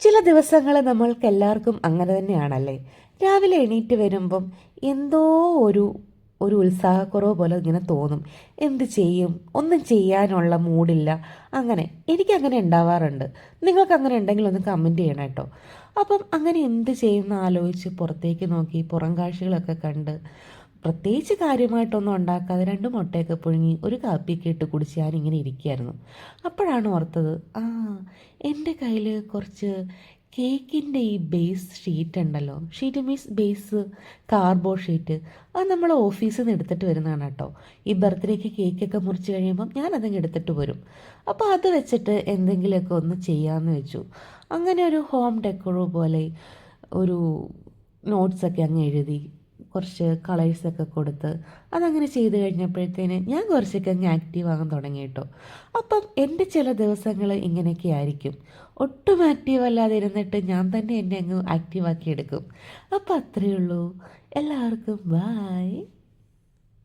ചില ദിവസങ്ങൾ നമ്മൾക്ക് എല്ലാവർക്കും അങ്ങനെ തന്നെയാണല്ലേ. രാവിലെ എണീറ്റ് വരുമ്പം എന്തോ ഒരു ഒരു ഉത്സാഹക്കുറവ് പോലെ ഇങ്ങനെ തോന്നും. എന്ത് ചെയ്യും, ഒന്നും ചെയ്യാനുള്ള മൂഡില്ല. അങ്ങനെ എനിക്കങ്ങനെ ഉണ്ടാവാറുണ്ട്. നിങ്ങൾക്ക് അങ്ങനെ ഉണ്ടെങ്കിൽ ഒന്ന് കമൻറ്റ് ചെയ്യണം കേട്ടോ. അപ്പം അങ്ങനെ എന്ത് ചെയ്യുമെന്ന് ആലോചിച്ച് പുറത്തേക്ക് നോക്കി പുറം കാഴ്ചകളൊക്കെ കണ്ട് പ്രത്യേകിച്ച് കാര്യമായിട്ടൊന്നും ഉണ്ടാക്കാതെ രണ്ട് മുട്ടയൊക്കെ പുഴുങ്ങി ഒരു കാപ്പിയൊക്കെ ഇട്ട് കുടിച്ച് ഞാനിങ്ങനെ ഇരിക്കുകയായിരുന്നു. അപ്പോഴാണ് ഓർത്തത്, എൻ്റെ കയ്യിൽ കുറച്ച് കേക്കിൻ്റെ ഈ ബേസ് ഷീറ്റ് ഉണ്ടല്ലോ. Sheet means base, cardboard sheet. അത് നമ്മൾ ഓഫീസിൽ നിന്ന് എടുത്തിട്ട് വരുന്നതാണ് കേട്ടോ. ഈ ബർത്ത്ഡേക്ക് കേക്കൊക്കെ മുറിച്ച് കഴിയുമ്പം ഞാനതങ്ങ് എടുത്തിട്ട് വരും. അപ്പോൾ അത് വെച്ചിട്ട് എന്തെങ്കിലുമൊക്കെ ഒന്ന് ചെയ്യാമെന്ന് വെച്ചു. അങ്ങനെ ഒരു ഹോം ഡെക്കോറോ പോലെ ഒരു നോട്ട്സൊക്കെ അങ്ങ് എഴുതി കുറച്ച് കളേഴ്സൊക്കെ കൊടുത്ത് അതങ്ങനെ ചെയ്ത് കഴിഞ്ഞപ്പോഴത്തേന് ഞാൻ കുറച്ചൊക്കെ അങ്ങ് ആക്റ്റീവ് ആകാൻ തുടങ്ങി കേട്ടോ. അപ്പം എൻ്റെ ചില ദിവസങ്ങൾ ഇങ്ങനെയൊക്കെ ആയിരിക്കും. ഒട്ടും ആക്റ്റീവ് അല്ലാതെ ഇരുന്നിട്ട് ഞാൻ തന്നെ എന്നെ അങ്ങ് ആക്റ്റീവാക്കി എടുക്കും. അപ്പം അത്രയേ ഉള്ളൂ. എല്ലാവർക്കും ബായ്.